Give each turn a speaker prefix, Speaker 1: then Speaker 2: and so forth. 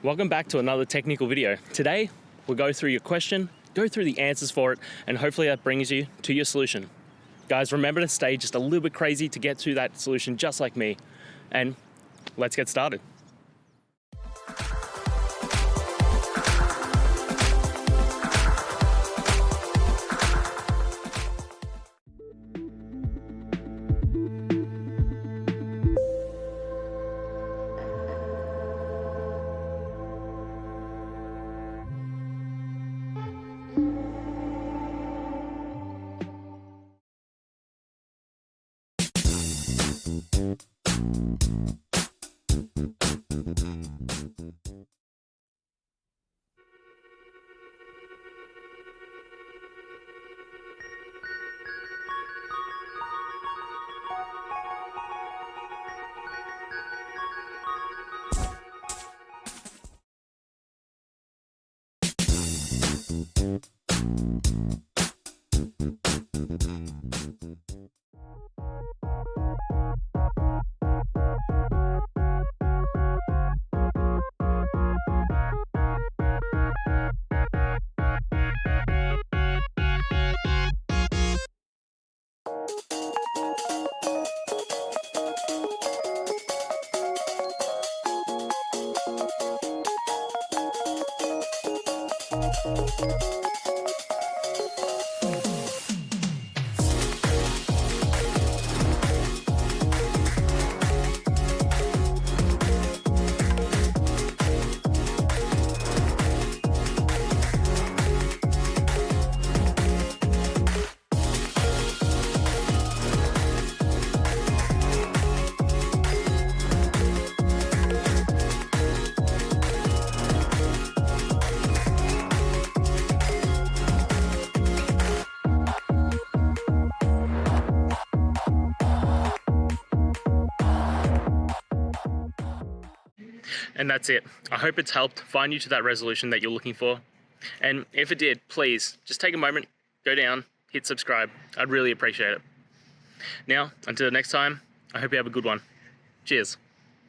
Speaker 1: Welcome back to another technical video. Today, we'll go through your question, go through the answers for it, and hopefully that brings you to your solution. Guys, remember to stay just a little bit crazy to get to that solution just like me. And let's get started. And that's it. I hope it's helped find you to that resolution that you're looking for. And if it did, please just take a moment, go down, hit subscribe. I'd really appreciate it. Now, until next time, I hope you have a good one. Cheers.